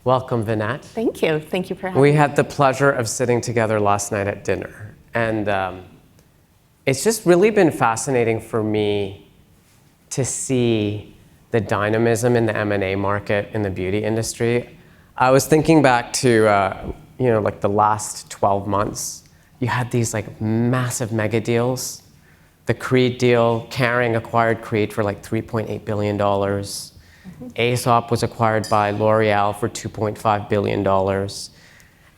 Welcome, Vennette. Thank you. Thank you for having me. We had the pleasure of sitting together last night at dinner, and it's just really been fascinating for me to see the dynamism in the M&A market in the beauty industry. I was thinking back to like the last 12 months. You had these like massive mega deals. The Creed deal, Kering acquired Creed for like $3.8 billion. Aesop was acquired by L'Oreal for $2.5 billion.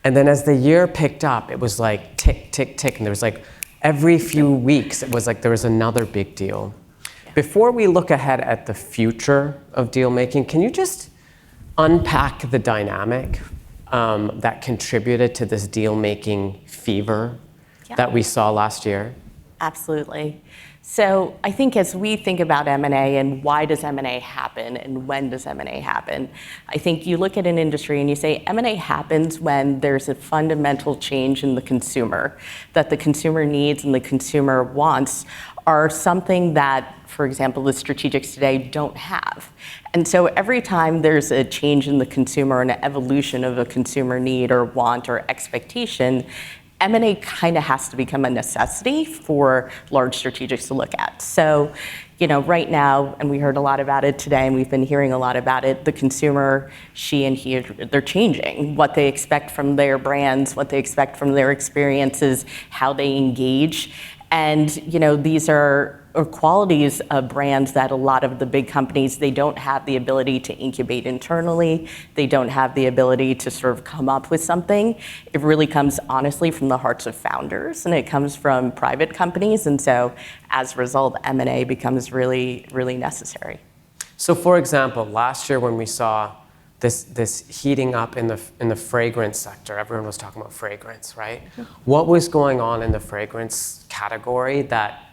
And then as the year picked up, it was like tick, tick, tick. And there was like every few weeks, it was like there was another big deal. Before we look ahead at the future of deal making, can you just unpack the dynamic that contributed to this deal making fever that we saw last year? Absolutely. So I think as we think about M&A and why does M&A happen and when does M&A happen, I think you look at an industry and you say M&A happens when there's a fundamental change in the consumer, that the consumer needs and the consumer wants are something that, for example, the strategics today don't have. And so every time there's a change in the consumer and an evolution of a consumer need or want or expectation, M&A kind of has to become a necessity for large strategics to look at. So, right now, and we heard a lot about it today, and we've been hearing a lot about it, the consumer, she and he, they're changing what they expect from their brands, what they expect from their experiences, how they engage. And, these are qualities of brands that a lot of the big companies, they don't have the ability to incubate internally. They don't have the ability to sort of come up with something. It really comes honestly from the hearts of founders, and it comes from private companies. And so as a result, M&A becomes really, really necessary. So for example, last year when we saw this heating up in the fragrance sector, everyone was talking about fragrance, right? What was going on in the fragrance category that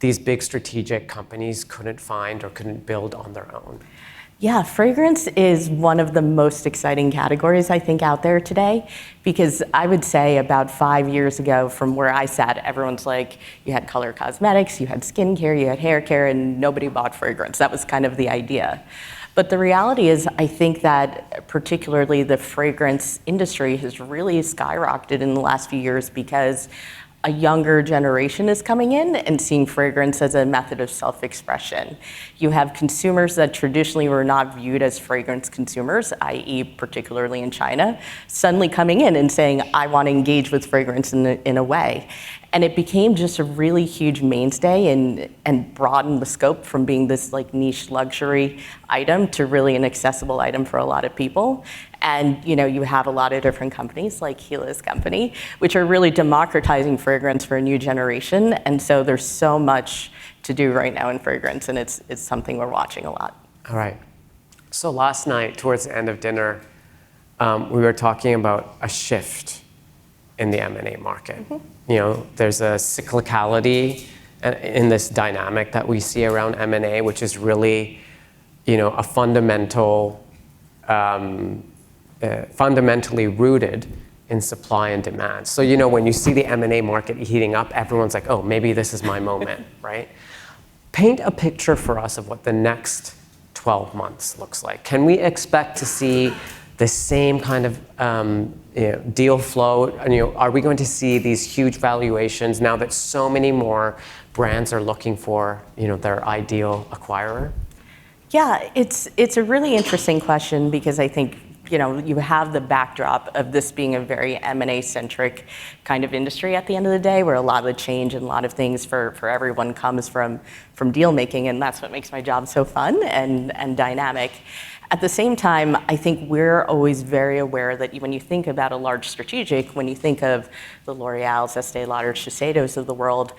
these big strategic companies couldn't find or couldn't build on their own? Yeah, fragrance is one of the most exciting categories, I think, out there today, because I would say about 5 years ago from where I sat, everyone's like, you had color cosmetics, you had skincare, you had hair care, and nobody bought fragrance. That was kind of the idea. But the reality is, I think that particularly the fragrance industry has really skyrocketed in the last few years because a younger generation is coming in and seeing fragrance as a method of self-expression. You have consumers that traditionally were not viewed as fragrance consumers, i.e. particularly in China, suddenly coming in and saying, I want to engage with fragrance in a way. And it became just a really huge mainstay and broadened the scope from being this like niche luxury item to really an accessible item for a lot of people. And you have a lot of different companies like Gila's company, which are really democratizing fragrance for a new generation. And so there's so much to do right now in fragrance, and it's something we're watching a lot. All right. So last night, towards the end of dinner, we were talking about a shift in the M&A market. There's a cyclicality in this dynamic that we see around M&A, which is really, a fundamentally rooted in supply and demand. So, when you see the M&A market heating up, everyone's like, oh, maybe this is my moment, right? Paint a picture for us of what the next 12 months looks like. Can we expect to see the same kind of deal flow? Are we going to see these huge valuations now that so many more brands are looking for, their ideal acquirer? Yeah, it's a really interesting question because I think you have the backdrop of this being a very M&A-centric kind of industry at the end of the day, where a lot of the change and a lot of things for everyone comes from deal making, and that's what makes my job so fun and dynamic. At the same time, I think we're always very aware that when you think about a large strategic, when you think of the L'Oreals, Estée Lauder, Shiseidos of the world,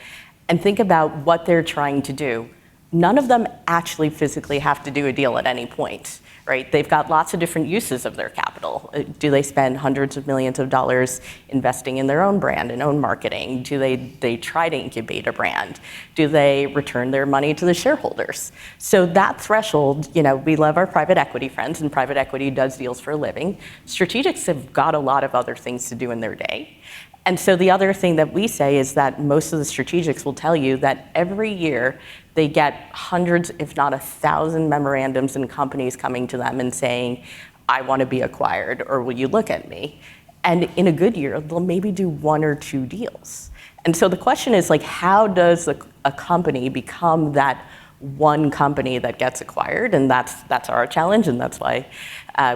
and think about what they're trying to do, none of them actually physically have to do a deal at any point, right? They've got lots of different uses of their capital. Do they spend hundreds of millions of dollars investing in their own brand and own marketing? Do they try to incubate a brand? Do they return their money to the shareholders? So that threshold, we love our private equity friends, and private equity does deals for a living. Strategics have got a lot of other things to do in their day. And so the other thing that we say is that most of the strategics will tell you that every year they get hundreds, if not 1,000 memorandums and companies coming to them and saying, I want to be acquired, or will you look at me? And in a good year, they'll maybe do 1 or 2 deals. And so the question is, like, how does a company become that one company that gets acquired? And that's our challenge, and that's why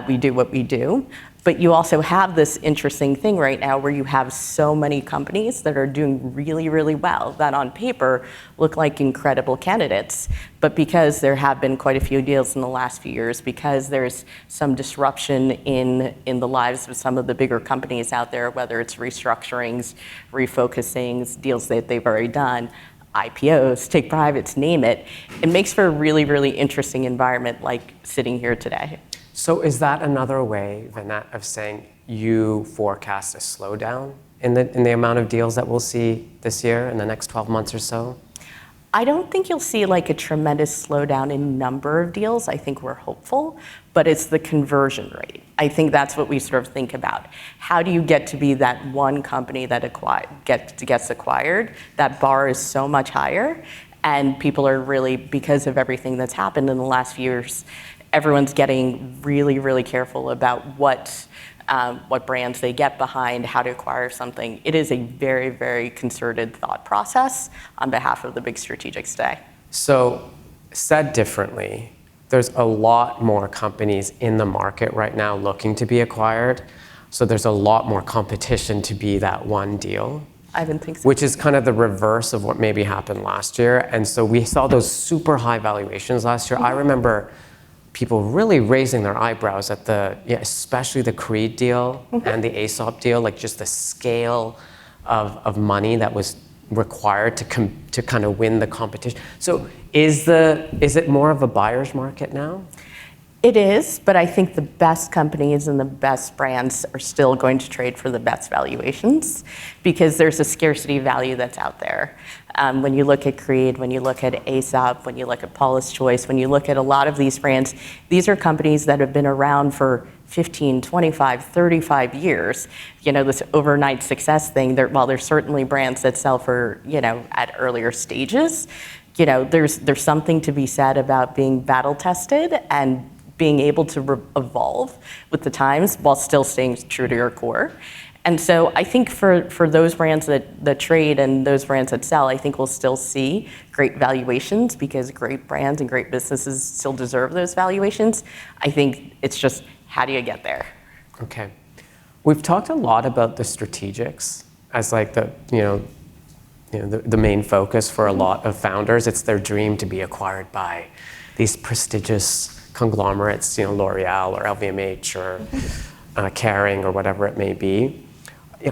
we do what we do. But you also have this interesting thing right now where you have so many companies that are doing really, really well that on paper look like incredible candidates. But because there have been quite a few deals in the last few years, because there's some disruption in the lives of some of the bigger companies out there, whether it's restructurings, refocusings, deals that they've already done, IPOs, take privates, name it, it makes for a really, really interesting environment like sitting here today. So is that another way, Vennette, of saying you forecast a slowdown in the amount of deals that we'll see this year in the next 12 months or so? I don't think you'll see like a tremendous slowdown in number of deals. I think we're hopeful, but it's the conversion rate. I think that's what we sort of think about. How do you get to be that one company that gets acquired? That bar is so much higher, and people are really, because of everything that's happened in the last few years, everyone's getting really, really careful about what brands they get behind, how to acquire something. It is a very, very concerted thought process on behalf of the big strategics today. So said differently, there's a lot more companies in the market right now looking to be acquired. So there's a lot more competition to be that one deal. I didn't think so. Which is kind of the reverse of what maybe happened last year. And so we saw those super high valuations last year. Mm-hmm. I remember people really raising their eyebrows at especially the Creed deal and the Aesop deal, like just the scale of money that was required to kind of win the competition. So is it more of a buyer's market now? It is, but I think the best companies and the best brands are still going to trade for the best valuations because there's a scarcity value that's out there. When you look at Creed, when you look at Aesop, when you look at Paula's Choice, when you look at a lot of these brands, these are companies that have been around for 15, 25, 35 years. You know, this overnight success thing, while there's certainly brands that sell for, at earlier stages, there's something to be said about being battle tested and being able to evolve with the times while still staying true to your core. And so I think for those brands that trade and those brands that sell, I think we'll still see great valuations because great brands and great businesses still deserve those valuations. I think it's just, how do you get there? Okay. We've talked a lot about the strategics as like the main focus for a lot of founders. It's their dream to be acquired by these prestigious conglomerates, L'Oreal or LVMH or Kering or whatever it may be.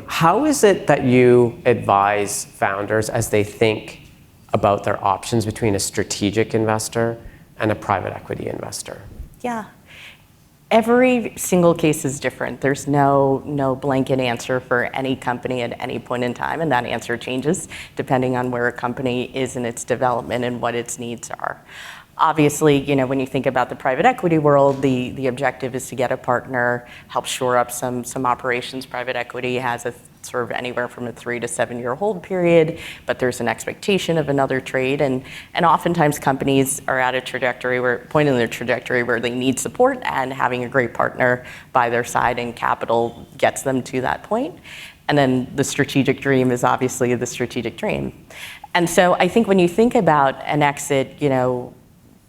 How is it that you advise founders as they think about their options between a strategic investor and a private equity investor? Yeah. Every single case is different. There's no blanket answer for any company at any point in time, and that answer changes depending on where a company is in its development and what its needs are. Obviously, when you think about the private equity world, the objective is to get a partner, help shore up some operations. Private equity has a sort of anywhere from a 3 to 7 year hold period, but there's an expectation of another trade, and oftentimes companies are at a point in their trajectory where they need support, and having a great partner by their side and capital gets them to that point. And then the strategic dream is obviously the strategic dream. And so I think when you think about an exit,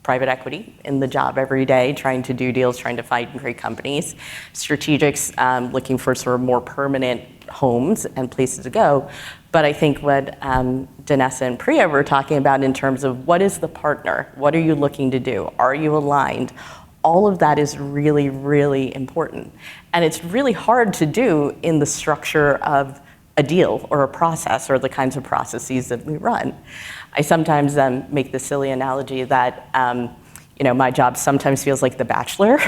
private equity in the job every day, trying to do deals, trying to find great companies. Strategics looking for sort of more permanent homes and places to go. But I think what Danessa and Priya were talking about in terms of what is the partner? What are you looking to do? Are you aligned? All of that is really, really important. And it's really hard to do in the structure of a deal or a process or the kinds of processes that we run. I sometimes make the silly analogy that my job sometimes feels like The Bachelor.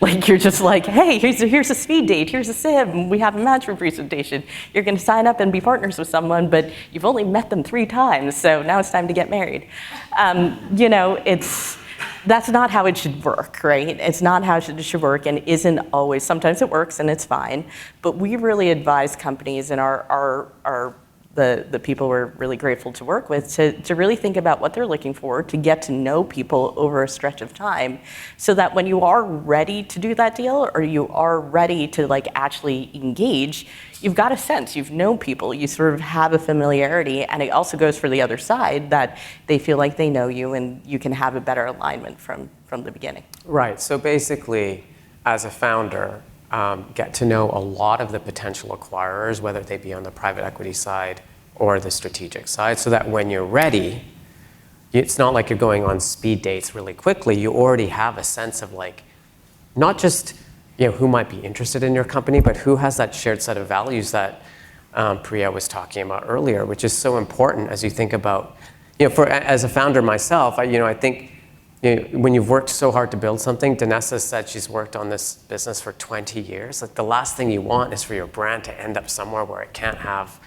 Like you're just like, hey, here's a speed date, here's a sim, we have a management presentation. You're going to sign up and be partners with someone, but you've only met them 3 times, so now it's time to get married. That's not how it should work, right? It's not how it should work and isn't always. Sometimes it works and it's fine, but we really advise companies and the people we're really grateful to work with to really think about what they're looking for, to get to know people over a stretch of time, so that when you are ready to do that deal or you are ready to like actually engage, you've got a sense, you've known people, you sort of have a familiarity, and it also goes for the other side that they feel like they know you and you can have a better alignment from the beginning. Right, so basically, as a founder, get to know a lot of the potential acquirers, whether they be on the private equity side or the strategic side, so that when you're ready, it's not like you're going on speed dates really quickly. You already have a sense of like, not just who might be interested in your company, but who has that shared set of values that Priya was talking about earlier, which is so important as you think about, as a founder myself, I think when you've worked so hard to build something, Danessa said she's worked on this business for 20 years. Like the last thing you want is for your brand to end up somewhere where it can't have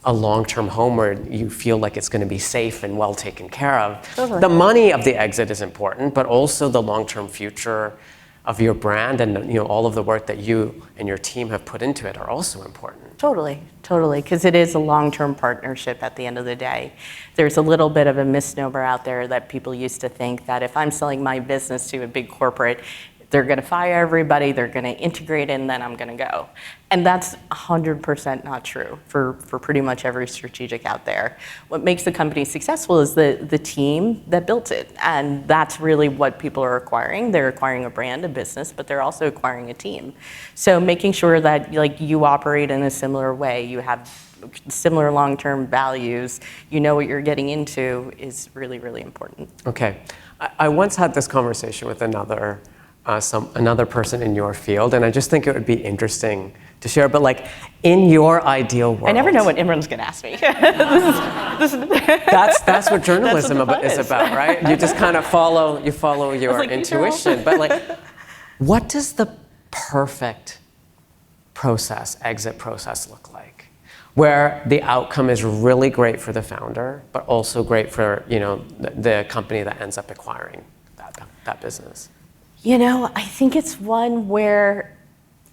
a long-term home where you feel like it's going to be safe and well taken care of. Totally. The money of the exit is important, but also the long-term future of your brand and all of the work that you and your team have put into it are also important. Totally, because it is a long-term partnership at the end of the day. There's a little bit of a misnomer out there that people used to think that if I'm selling my business to a big corporate, they're going to fire everybody, they're going to integrate it, and then I'm going to go. And that's 100% not true for pretty much every strategic out there. What makes the company successful is the team that built it. And that's really what people are acquiring. They're acquiring a brand, a business, but they're also acquiring a team. So making sure that you operate in a similar way, you have similar long-term values, you know what you're getting into is really, really important. Okay. I once had this conversation with another person in your field, and I just think it would be interesting to share, but in your ideal world. I never know what Imran's gonna ask me. That's what journalism is about, right? You just kind of follow your intuition. But what does the perfect exit process look like? Where the outcome is really great for the founder, but also great for the company that ends up acquiring that business. I think it's one where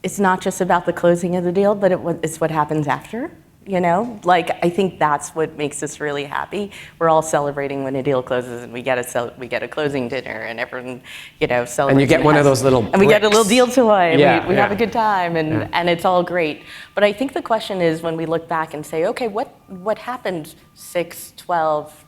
it's not just about the closing of the deal, but it's what happens after. I think that's what makes us really happy. We're all celebrating when a deal closes, and we get a closing dinner, and everyone, celebrates. And you get one of those little bricks. And we get a little deal toy, and we have a good time, Yeah. and it's all great. But I think the question is when we look back and say, okay, what happened 6, 12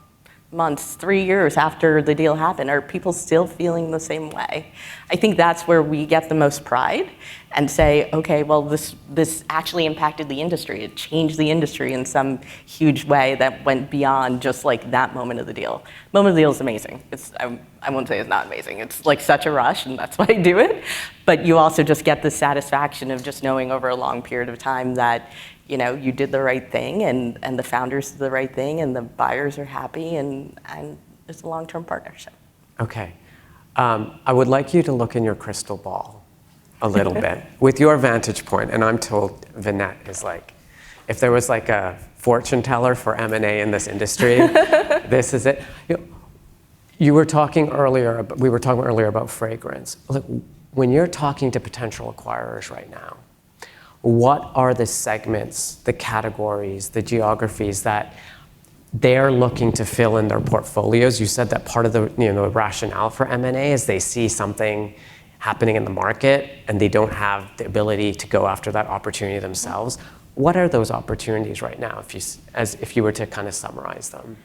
months, 3 years after the deal happened? Are people still feeling the same way? I think that's where we get the most pride and say, okay, well, this actually impacted the industry. It changed the industry in some huge way that went beyond just that moment of the deal. Moment of the deal is amazing. I won't say it's not amazing. It's such a rush, and that's why I do it. But you also just get the satisfaction of just knowing over a long period of time that you did the right thing, and the founders did the right thing, and the buyers are happy, and it's a long-term partnership. Okay. I would like you to look in your crystal ball a little bit with your vantage point, and I'm told Vennette is if there was a fortune teller for M&A in this industry, this is it. We were talking earlier about fragrance. When you're talking to potential acquirers right now, what are the segments, the categories, the geographies that they're looking to fill in their portfolios? You said that part of the the rationale for M&A is they see something happening in the market and they don't have the ability to go after that opportunity themselves. What are those opportunities right now, if you were to kind of summarize them?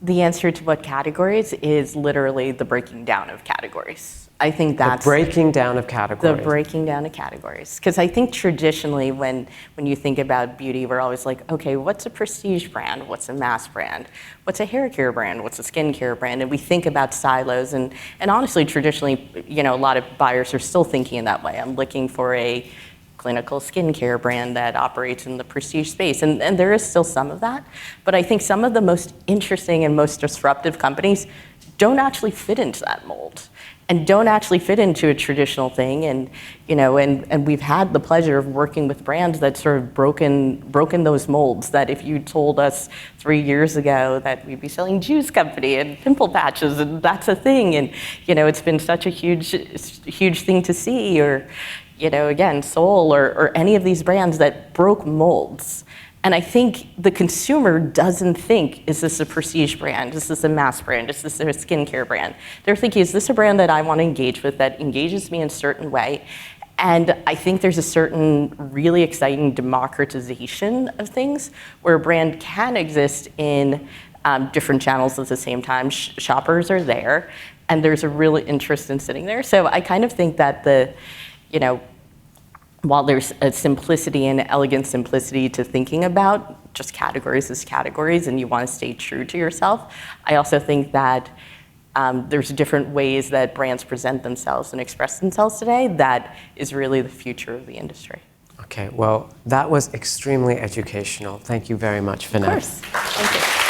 The answer to what categories is literally the breaking down of categories. I think that's the breaking down of categories. The breaking down of categories. Because I think traditionally when you think about beauty, we're always like, okay, what's a prestige brand? What's a mass brand? What's a hair care brand? What's a skin care brand? And we think about silos. And honestly, traditionally, a lot of buyers are still thinking in that way. I'm looking for a clinical skincare brand that operates in the prestige space. And there is still some of that. But I think some of the most interesting and most disruptive companies don't actually fit into that mold. and don't actually fit into a traditional thing. And, and we've had the pleasure of working with brands that sort of broken those molds, that if you told us 3 years ago that we'd be selling juice company and pimple patches and that's a thing, and, it's been such a huge thing to see, or, again, Soul or any of these brands that broke molds. And I think the consumer doesn't think, is this a prestige brand? Is this a mass brand? Is this a skincare brand? They're thinking, is this a brand that I want to engage with, that engages me in a certain way? And I think there's a certain really exciting democratization of things where a brand can exist in different channels at the same time. Shoppers are there, and there's a real interest in sitting there. So I kind of think that while there's a simplicity and elegant simplicity to thinking about just categories as categories, and you want to stay true to yourself, I also think that there's different ways that brands present themselves and express themselves today that is really the future of the industry. Okay, well, that was extremely educational. Thank you very much, Vennette. Of course. Thank you.